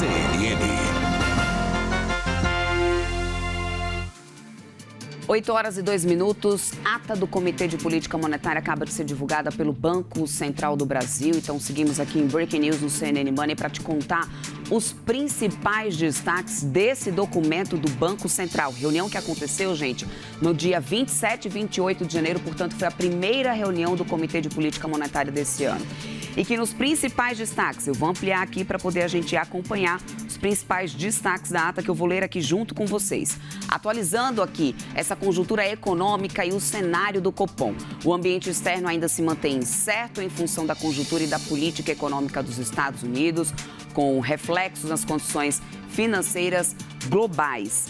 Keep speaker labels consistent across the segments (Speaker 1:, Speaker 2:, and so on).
Speaker 1: CNN.
Speaker 2: 8h02. Ata do Comitê de Política Monetária acaba de ser divulgada pelo Banco Central do Brasil. Então, seguimos aqui em Breaking News no CNN Money para te contar os principais destaques desse documento do Banco Central. Reunião que aconteceu, gente, no dia 27 e 28 de janeiro. Portanto, foi a primeira reunião do Comitê de Política Monetária desse ano. E que nos principais destaques, eu vou ampliar aqui para poder a gente acompanhar os principais destaques da ata que eu vou ler aqui junto com vocês. Atualizando aqui essa conjuntura econômica e o cenário do Copom. O ambiente externo ainda se mantém incerto em função da conjuntura e da política econômica dos Estados Unidos, com reflexos nas condições financeiras globais.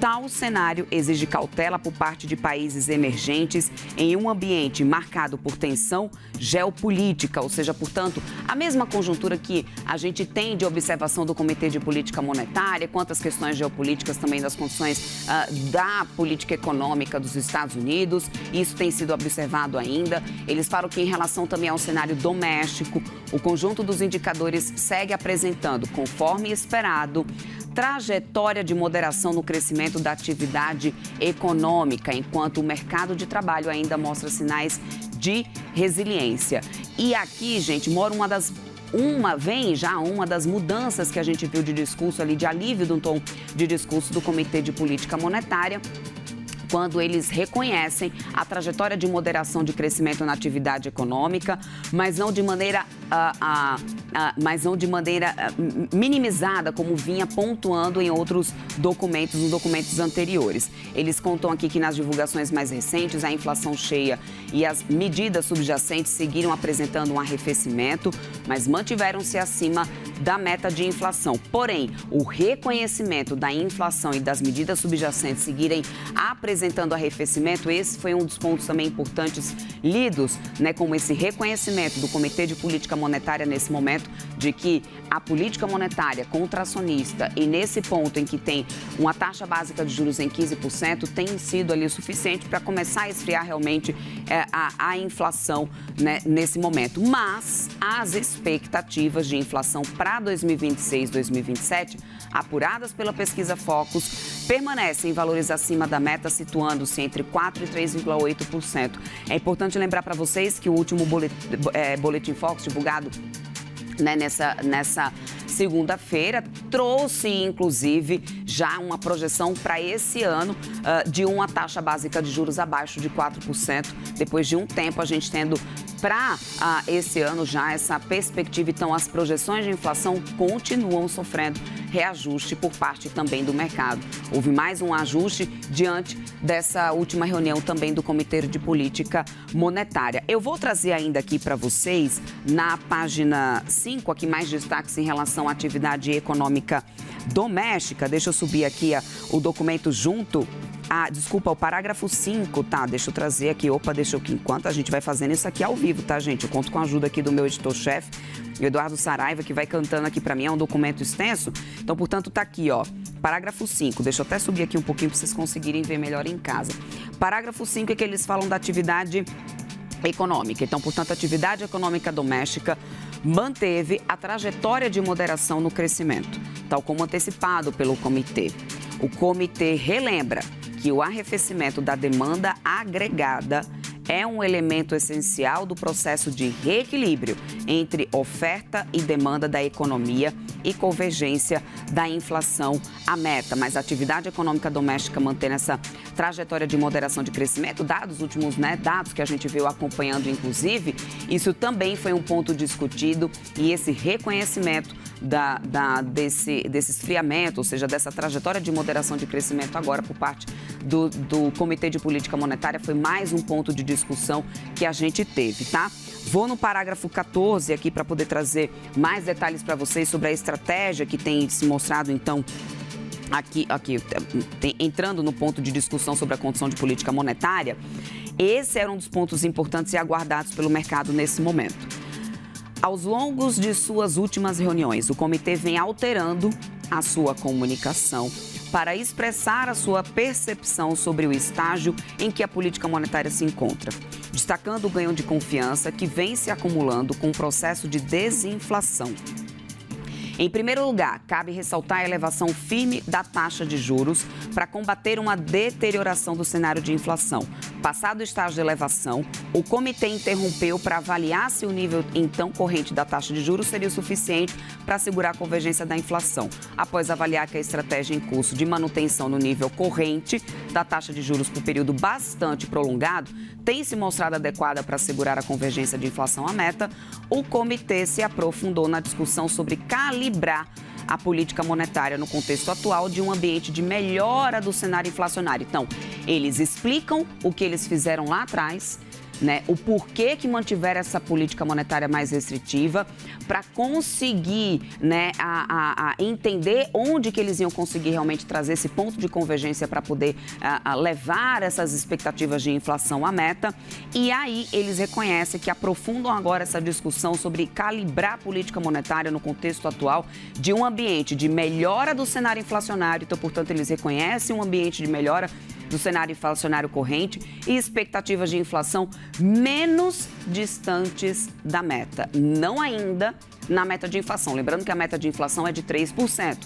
Speaker 2: Tal cenário exige cautela por parte de países emergentes em um ambiente marcado por tensão geopolítica, ou seja, portanto, a mesma conjuntura que a gente tem de observação do Comitê de Política Monetária, quanto às questões geopolíticas também das condições da política econômica dos Estados Unidos. Isso tem sido observado ainda. Eles falam que em relação também ao cenário doméstico, o conjunto dos indicadores segue apresentando, conforme esperado, trajetória de moderação no crescimento da atividade econômica, enquanto o mercado de trabalho ainda mostra sinais de resiliência. E aqui, gente, vem já uma das mudanças que a gente viu de discurso ali, de alívio do tom de discurso do Comitê de Política Monetária, quando eles reconhecem a trajetória de moderação de crescimento na atividade econômica, mas não de maneira minimizada, como vinha pontuando em outros documentos, nos documentos anteriores. Eles contam aqui que nas divulgações mais recentes, a inflação cheia e as medidas subjacentes seguiram apresentando um arrefecimento, mas mantiveram-se acima da meta de inflação. Porém, o reconhecimento da inflação e das medidas subjacentes seguirem apresentando arrefecimento, esse foi um dos pontos também importantes lidos, como esse reconhecimento do Comitê de Política Monetária nesse momento, de que a política monetária contracionista e nesse ponto em que tem uma taxa básica de juros em 15%, tem sido ali o suficiente para começar a esfriar realmente a inflação, nesse momento. Mas as expectativas de inflação para 2026, 2027, apuradas pela pesquisa Focus, permanecem em valores acima da meta, situando-se entre 4% e 3,8%. É importante lembrar para vocês que o último boletim Focus divulgado nessa segunda-feira trouxe, inclusive, já uma projeção para esse ano de uma taxa básica de juros abaixo de 4%, depois de um tempo a gente tendo para esse ano já essa perspectiva. Então, as projeções de inflação continuam sofrendo reajuste por parte também do mercado. Houve mais um ajuste diante dessa última reunião também do Comitê de Política Monetária. Eu vou trazer ainda aqui para vocês, na página 5, aqui mais destaques em relação à atividade econômica doméstica. Deixa eu subir aqui o documento junto. O parágrafo 5, tá? Deixa eu trazer aqui. Enquanto a gente vai fazendo isso aqui ao vivo, tá, gente? Eu conto com a ajuda aqui do meu editor-chefe, o Eduardo Saraiva, que vai cantando aqui para mim. É um documento extenso. Então, portanto, tá aqui, ó. Parágrafo 5. Deixa eu até subir aqui um pouquinho para vocês conseguirem ver melhor em casa. Parágrafo 5 é que eles falam da atividade econômica. Então, portanto, a atividade econômica doméstica manteve a trajetória de moderação no crescimento, tal como antecipado pelo comitê. O comitê relembra que o arrefecimento da demanda agregada é um elemento essencial do processo de reequilíbrio entre oferta e demanda da economia e convergência da inflação à meta. Mas a atividade econômica doméstica mantém essa trajetória de moderação de crescimento, dados os últimos dados que a gente veio acompanhando, inclusive, isso também foi um ponto discutido, e esse reconhecimento desse esfriamento, ou seja, dessa trajetória de moderação de crescimento agora por parte do Comitê de Política Monetária foi mais um ponto de discussão que a gente teve, tá? Vou no parágrafo 14 aqui para poder trazer mais detalhes para vocês sobre a estratégia que tem se mostrado, então, aqui entrando no ponto de discussão sobre a condição de política monetária. Esse era um dos pontos importantes e aguardados pelo mercado nesse momento. Aos longos de suas últimas reuniões, o comitê vem alterando a sua comunicação para expressar a sua percepção sobre o estágio em que a política monetária se encontra, destacando o ganho de confiança que vem se acumulando com o processo de desinflação. Em primeiro lugar, cabe ressaltar a elevação firme da taxa de juros para combater uma deterioração do cenário de inflação. Passado o estágio de elevação, o comitê interrompeu para avaliar se o nível então corrente da taxa de juros seria o suficiente para assegurar a convergência da inflação. Após avaliar que a estratégia em curso de manutenção no nível corrente da taxa de juros por período bastante prolongado tem se mostrado adequada para assegurar a convergência de inflação à meta, o comitê se aprofundou na discussão sobre calibrar a política monetária no contexto atual de um ambiente de melhora do cenário inflacionário. Então, eles explicam o que eles fizeram lá atrás, né, o porquê que mantiveram essa política monetária mais restritiva, para conseguir, né, entender onde que eles iam conseguir realmente trazer esse ponto de convergência para poder levar essas expectativas de inflação à meta. E aí eles reconhecem que aprofundam agora essa discussão sobre calibrar a política monetária no contexto atual de um ambiente de melhora do cenário inflacionário. Então, portanto, eles reconhecem um ambiente de melhora do cenário inflacionário corrente e expectativas de inflação menos distantes da meta. Não ainda na meta de inflação. Lembrando que a meta de inflação é de 3%,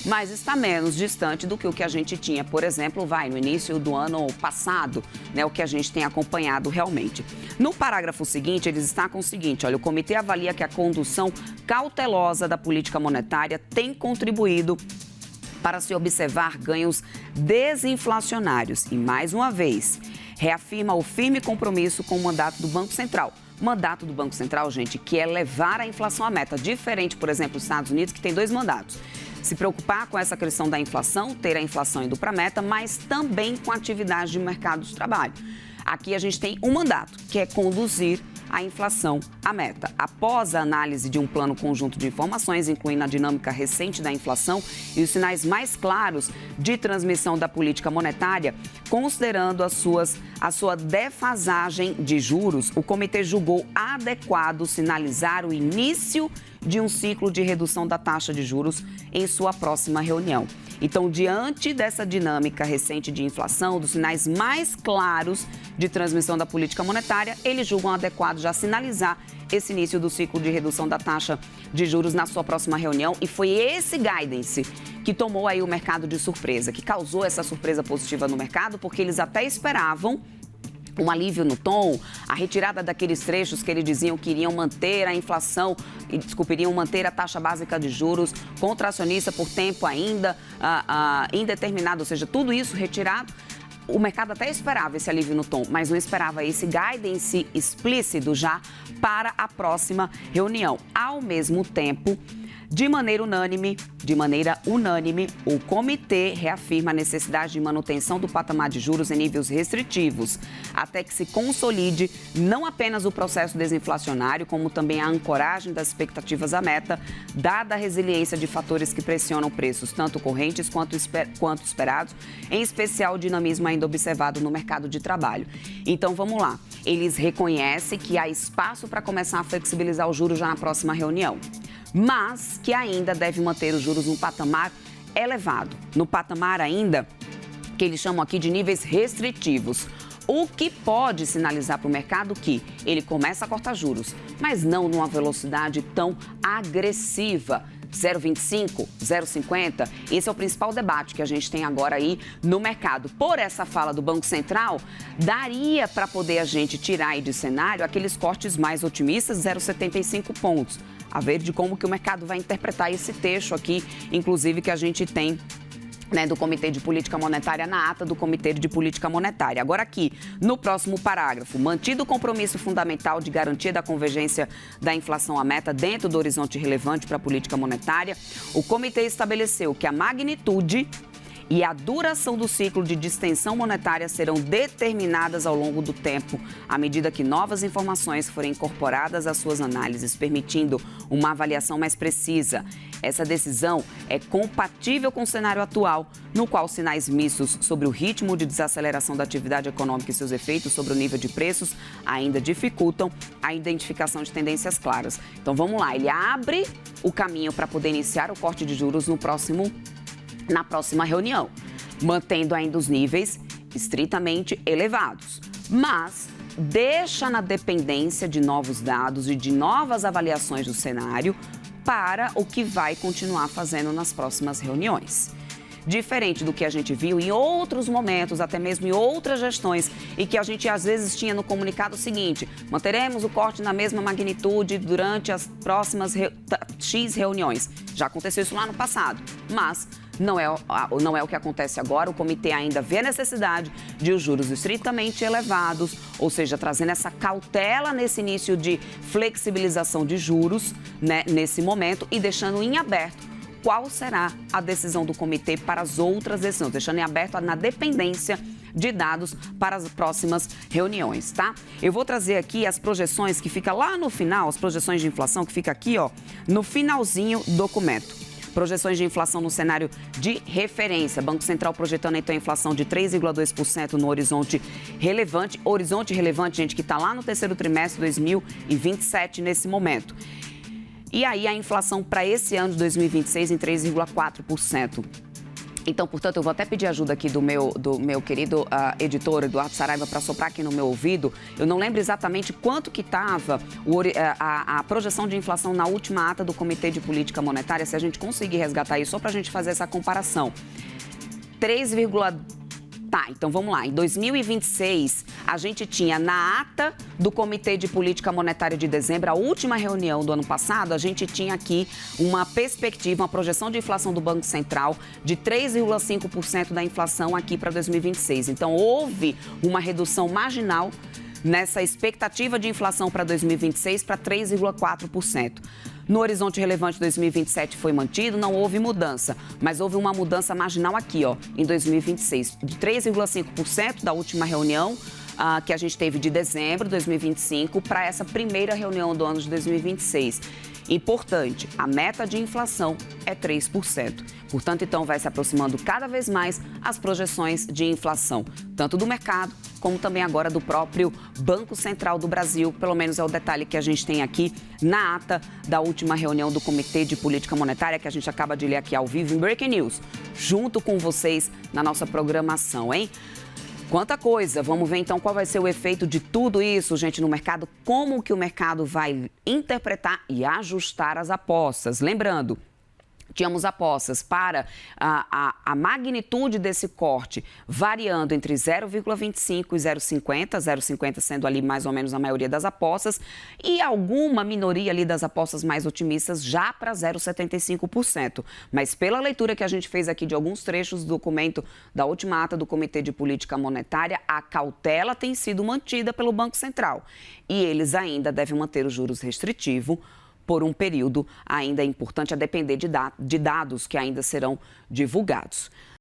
Speaker 2: mas está menos distante do que o que a gente tinha, por exemplo, no início do ano passado, né, o que a gente tem acompanhado realmente. No parágrafo seguinte, eles destacam o seguinte, olha, o comitê avalia que a condução cautelosa da política monetária tem contribuído para se observar ganhos desinflacionários e, mais uma vez, reafirma o firme compromisso com o mandato do Banco Central. Mandato do Banco Central, gente, que é levar a inflação à meta, diferente, por exemplo, dos Estados Unidos, que tem 2 mandatos. Se preocupar com essa questão da inflação, ter a inflação indo para a meta, mas também com a atividade de mercado de trabalho. Aqui a gente tem um mandato, que é conduzir a inflação à meta. Após a análise de um plano conjunto de informações, incluindo a dinâmica recente da inflação e os sinais mais claros de transmissão da política monetária, considerando a sua defasagem de juros, o comitê julgou adequado sinalizar o início de um ciclo de redução da taxa de juros em sua próxima reunião. Então, diante dessa dinâmica recente de inflação, dos sinais mais claros de transmissão da política monetária, eles julgam adequado já sinalizar esse início do ciclo de redução da taxa de juros na sua próxima reunião. E foi esse guidance que tomou aí o mercado de surpresa, que causou essa surpresa positiva no mercado, porque eles até esperavam um alívio no tom, a retirada daqueles trechos que eles diziam que iriam manter a inflação, iriam manter a taxa básica de juros contracionista por tempo ainda indeterminado, ou seja, tudo isso retirado. O mercado até esperava esse alívio no tom, mas não esperava esse guidance explícito já para a próxima reunião. Ao mesmo tempo, de maneira unânime, o comitê reafirma a necessidade de manutenção do patamar de juros em níveis restritivos, até que se consolide não apenas o processo desinflacionário, como também a ancoragem das expectativas à meta, dada a resiliência de fatores que pressionam preços, tanto correntes quanto esperados, em especial o dinamismo ainda observado no mercado de trabalho. Então, vamos lá. Eles reconhecem que há espaço para começar a flexibilizar os juros já na próxima reunião, mas que ainda deve manter os juros num patamar elevado, no patamar ainda que eles chamam aqui de níveis restritivos, o que pode sinalizar para o mercado que ele começa a cortar juros, mas não numa velocidade tão agressiva. 0,25, 0,50, esse é o principal debate que a gente tem agora aí no mercado. Por essa fala do Banco Central, daria para poder a gente tirar aí de cenário aqueles cortes mais otimistas, 0,75 pontos. A ver de como que o mercado vai interpretar esse texto aqui, inclusive que a gente tem, né, do Comitê de Política Monetária na ata do Comitê de Política Monetária. Agora aqui, no próximo parágrafo, mantido o compromisso fundamental de garantia da convergência da inflação à meta dentro do horizonte relevante para a política monetária, o comitê estabeleceu que a magnitude e a duração do ciclo de distensão monetária serão determinadas ao longo do tempo, à medida que novas informações forem incorporadas às suas análises, permitindo uma avaliação mais precisa. Essa decisão é compatível com o cenário atual, no qual sinais mistos sobre o ritmo de desaceleração da atividade econômica e seus efeitos sobre o nível de preços ainda dificultam a identificação de tendências claras. Então, vamos lá, ele abre o caminho para poder iniciar o corte de juros na próxima reunião, mantendo ainda os níveis estritamente elevados, mas deixa na dependência de novos dados e de novas avaliações do cenário para o que vai continuar fazendo nas próximas reuniões. Diferente do que a gente viu em outros momentos, até mesmo em outras gestões, e que a gente às vezes tinha no comunicado o seguinte: manteremos o corte na mesma magnitude durante as próximas X reuniões. Já aconteceu isso lá no passado, mas não é o que acontece agora. O comitê ainda vê a necessidade de os juros estritamente elevados, ou seja, trazendo essa cautela nesse início de flexibilização de juros, né, nesse momento, e deixando em aberto qual será a decisão do comitê para as outras decisões, deixando em aberto na dependência de dados para as próximas reuniões, tá? Eu vou trazer aqui as projeções que fica lá no final, as projeções de inflação que fica aqui, ó, no finalzinho do documento. Projeções de inflação no cenário de referência. Banco Central projetando, então, a inflação de 3,2% no horizonte relevante. Horizonte relevante, gente, que está lá no terceiro trimestre de 2027, nesse momento. E aí, a inflação para esse ano de 2026 em 3,4%. Então, portanto, eu vou até pedir ajuda aqui do meu querido editor, Eduardo Saraiva, para soprar aqui no meu ouvido. Eu não lembro exatamente quanto que estava a projeção de inflação na última ata do Comitê de Política Monetária, se a gente conseguir resgatar isso, só para a gente fazer essa comparação. 3,2%. Tá, então vamos lá. Em 2026, a gente tinha na ata do Comitê de Política Monetária de dezembro, a última reunião do ano passado, a gente tinha aqui uma perspectiva, uma projeção de inflação do Banco Central de 3,5% da inflação aqui para 2026. Então, houve uma redução marginal nessa expectativa de inflação para 2026 para 3,4%. No horizonte relevante 2027 foi mantido, não houve mudança, mas houve uma mudança marginal aqui, ó, em 2026, de 3,5% da última reunião que a gente teve de dezembro de 2025 para essa primeira reunião do ano de 2026. Importante, a meta de inflação é 3%. Portanto, então, vai se aproximando cada vez mais as projeções de inflação, tanto do mercado, como também agora do próprio Banco Central do Brasil. Pelo menos é o detalhe que a gente tem aqui na ata da última reunião do Comitê de Política Monetária, que a gente acaba de ler aqui ao vivo em Breaking News, junto com vocês na nossa programação, hein? Quanta coisa! Vamos ver então qual vai ser o efeito de tudo isso, gente, no mercado, como que o mercado vai interpretar e ajustar as apostas. Lembrando, tínhamos apostas para a magnitude desse corte variando entre 0,25 e 0,50, 0,50 sendo ali mais ou menos a maioria das apostas, e alguma minoria ali das apostas mais otimistas já para 0,75%. Mas pela leitura que a gente fez aqui de alguns trechos do documento da última ata do Comitê de Política Monetária, a cautela tem sido mantida pelo Banco Central e eles ainda devem manter os juros restritivos por um período ainda importante, a depender de dados que ainda serão divulgados.